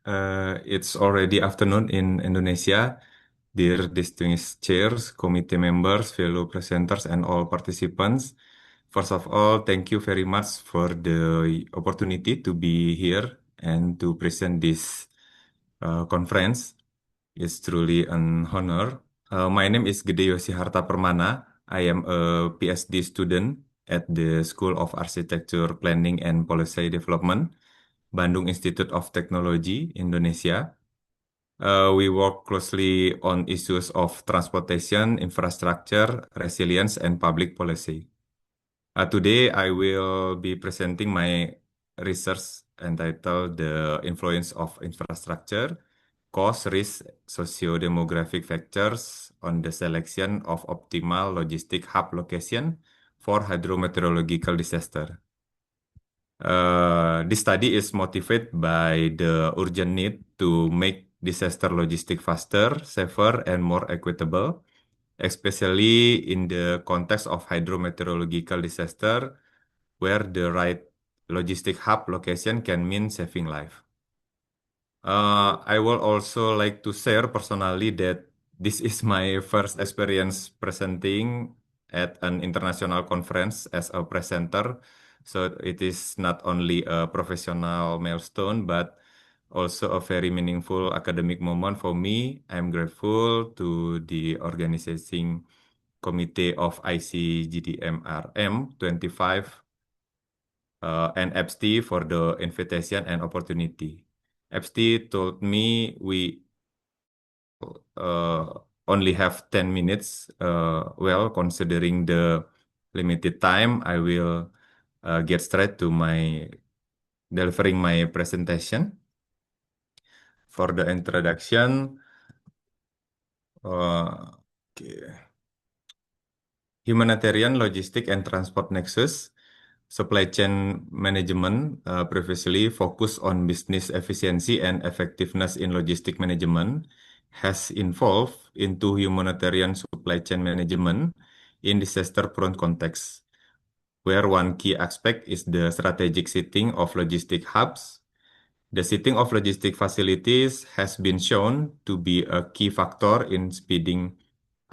It's already afternoon in Indonesia. Dear distinguished chairs, committee members, fellow presenters, and all participants. First of all, thank you very much for the opportunity to be here and to present this conference. It's truly an honor. My name is Gede Yosiharta Permana. I am a PhD student at the School of Architecture, Planning, and Policy Development, Bandung Institute of Technology, Indonesia. We work closely on issues of transportation, infrastructure, resilience, and public policy. Today, I will be presenting my research entitled The Influence of Infrastructure, Cost, Risk, Socio-Demographic Factors on the Selection of Optimal Logistic Hub Location for Hydrometeorological Disaster. This study is motivated by the urgent need to make disaster logistics faster, safer, and more equitable, especially in the context of hydrometeorological disaster, where the right logistic hub location can mean saving life. I would also like to share personally that this is my first experience presenting at an international conference as a presenter. So it is not only a professional milestone, but also a very meaningful academic moment for me. I'm grateful to the organizing committee of ICGDMRM 25 and EPSTI for the invitation and opportunity. EPSTI told me we uh, only have 10 minutes. Well, considering the limited time, I will get straight to my delivering my presentation. For the introduction, okay. Humanitarian Logistic and Transport Nexus. Supply chain management previously focused on business efficiency and effectiveness in logistic management has evolved into humanitarian supply chain management in disaster-prone contexts, where one key aspect is the strategic setting of logistic hubs. The setting of logistic facilities has been shown to be a key factor in speeding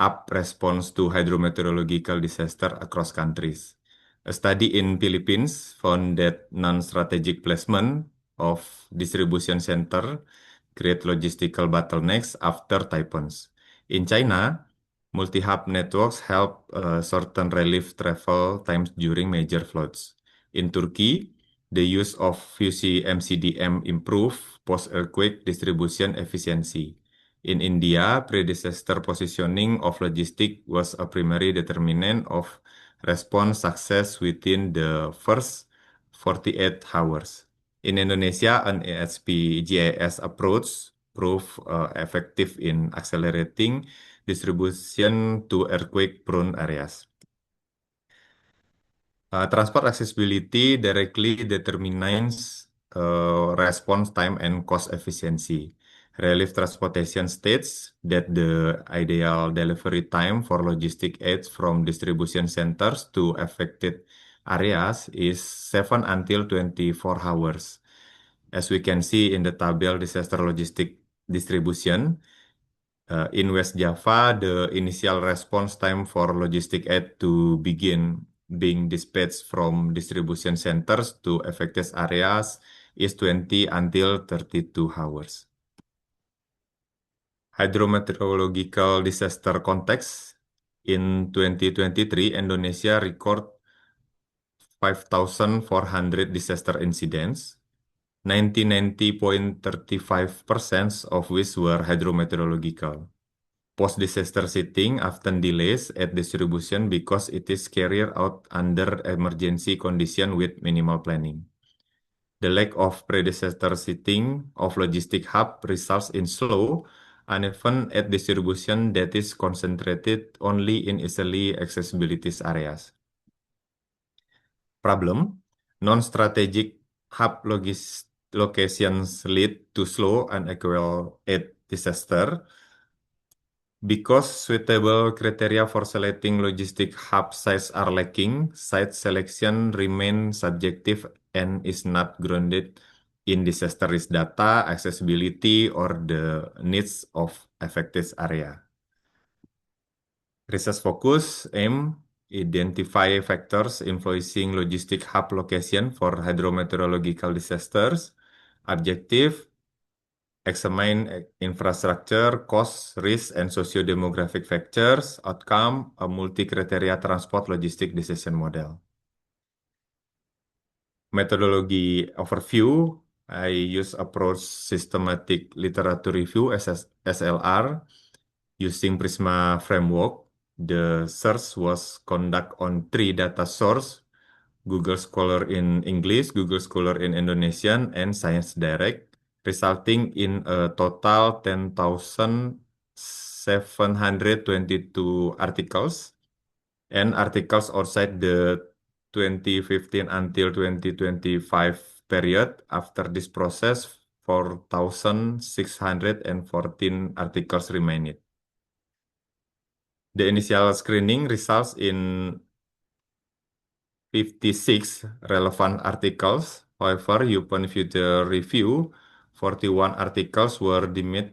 up response to hydrometeorological disaster across countries. A study in Philippines found that non-strategic placement of distribution center create logistical bottlenecks after typhoons. In China, multi-hub networks help shorten relief travel times during major floods. In Turkey, the use of FUSI MCDM improve post-earthquake distribution efficiency. In India, pre-disaster positioning of logistic was a primary determinant of response success within the first 48 hours. In Indonesia, an ASP GIS approach proved effective in accelerating distribution to earthquake-prone areas. Transport accessibility directly determines response time and cost efficiency. Relief Transportation states that the ideal delivery time for logistic aids from distribution centers to affected areas is 7 until 24 hours. As we can see in the table disaster logistic distribution, in West Java, the initial response time for logistic aid to begin being dispatched from distribution centers to affected areas is 20 until 32 hours. Hydrometeorological disaster context. In 2023, Indonesia record 5,400 disaster incidents, 90.35% of which were hydrometeorological. Post-disaster setting often delays at distribution because it is carried out under emergency condition with minimal planning. The lack of pre-disaster setting of logistic hub results in slow, uneven at distribution that is concentrated only in easily accessibility areas. Problem: non-strategic hub locations lead to slow and equal at disaster. Because suitable criteria for selecting logistic hub sites are lacking, site selection remains subjective and is not grounded in disaster risk data, accessibility, or the needs of affected area. Research focus aim identify factors influencing logistic hub location for hydrometeorological disasters. Objective examine infrastructure, cost, risk, and socio-demographic factors. Outcome a multi-criteria transport logistic decision model. Methodology overview, I use approach systematic literature review SLR using Prisma framework. The search was conducted on 3 data source: Google Scholar in English, Google Scholar in Indonesian, and Science Direct, resulting in a total 10,722 articles and articles outside the 2015 until 2025 period. After this process, 4,614 articles remained. The initial screening results in 56 relevant articles. However, upon future review, 41 articles were deemed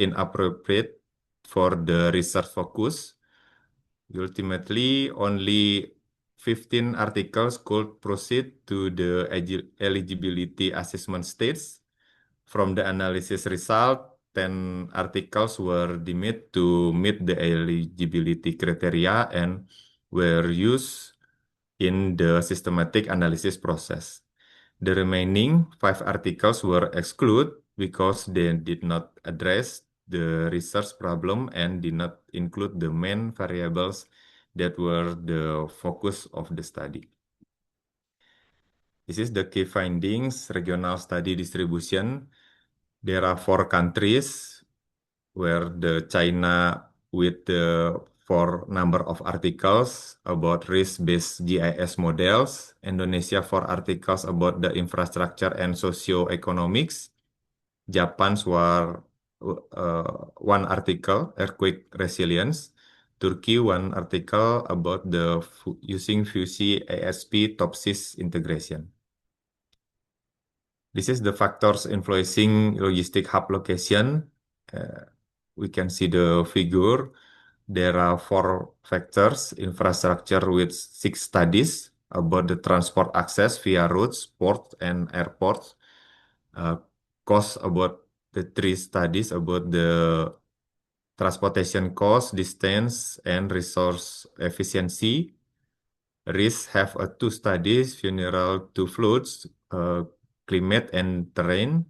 inappropriate for the research focus. Ultimately, only 15 articles could proceed to the eligibility assessment stage. From the analysis result, 10 articles were deemed to meet the eligibility criteria and were used in the systematic analysis process. The remaining 5 articles were excluded because they did not address the research problem and did not include the main variables that were the focus of the study. This is the key findings, regional study distribution. There are 4 countries where the China with the 4 number of articles about risk-based GIS models, Indonesia 4 articles about the infrastructure and socio-economics, Japan's were 1 article earthquake resilience, Turkey 1 article about the using FUSI ASP TOPSIS integration. This is the factors influencing logistic hub location. We can see the figure. There are 4 factors: infrastructure with 6 studies about the transport access via roads, ports, and airports. Cost about the 3 studies about the transportation cost, distance, and resource efficiency. Risk have 2 studies, funeral to floods, climate and terrain.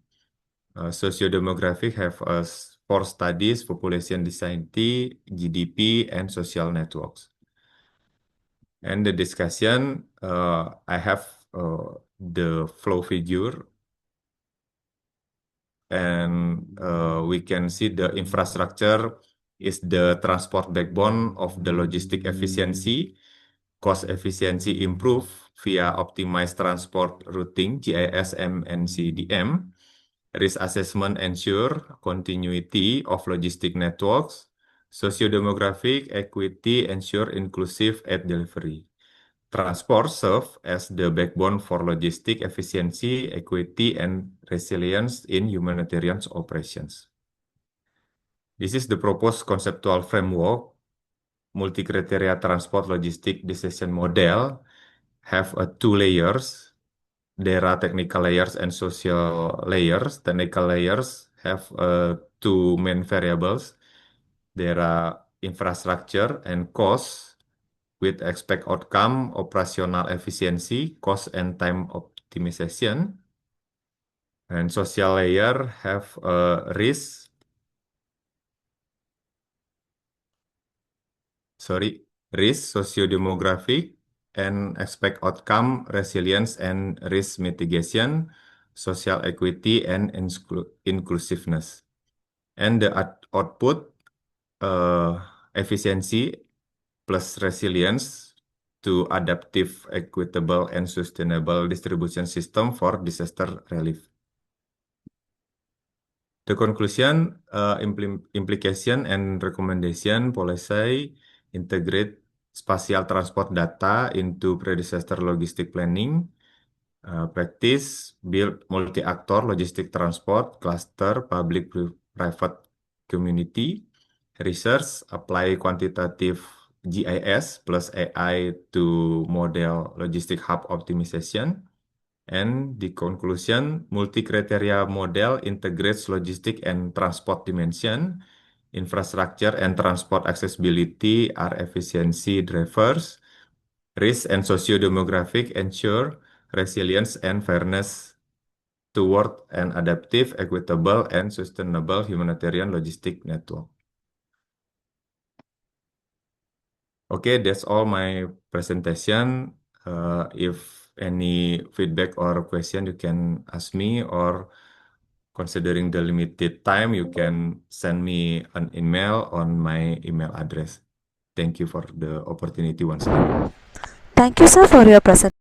Socio-demographic have 4 studies, population density, GDP, and social networks. And the discussion, I have the flow figure, and we can see the infrastructure is the transport backbone of the logistic efficiency. Cost efficiency improve via optimized transport routing, GIS, and CDM. Risk assessment ensure continuity of logistic networks. Socio-demographic equity ensure inclusive at delivery. Transport serve as the backbone for logistic efficiency, equity, and resilience in humanitarian operations. This is the proposed conceptual framework. Multi-criteria transport logistic decision model have 2 layers. There are technical layers and social layers. Technical layers have 2 main variables. There are infrastructure and cost with expect outcome, operational efficiency, cost and time optimization. And social layer have risk, socio-demographic, and expect outcome, resilience and risk mitigation, social equity, and inclusiveness. And the output, efficiency plus resilience to adaptive, equitable, and sustainable distribution system for disaster relief. The conclusion, implication and recommendation policy integrate spatial transport data into pre-disaster logistic planning. Practice, build multi-actor logistic transport, cluster, public-private community. Research, apply quantitative GIS plus AI to model logistic hub optimization. And the conclusion, multi-criteria model integrates logistic and transport dimension. Infrastructure and transport accessibility are efficiency drivers. Risk and socio-demographic ensure resilience and fairness toward an adaptive, equitable, and sustainable humanitarian logistic network. Okay, that's all my presentation. If any feedback or question, you can ask me, or considering the limited time, you can send me an email on my email address. Thank you for the opportunity once again. Thank you, sir, for your presentation.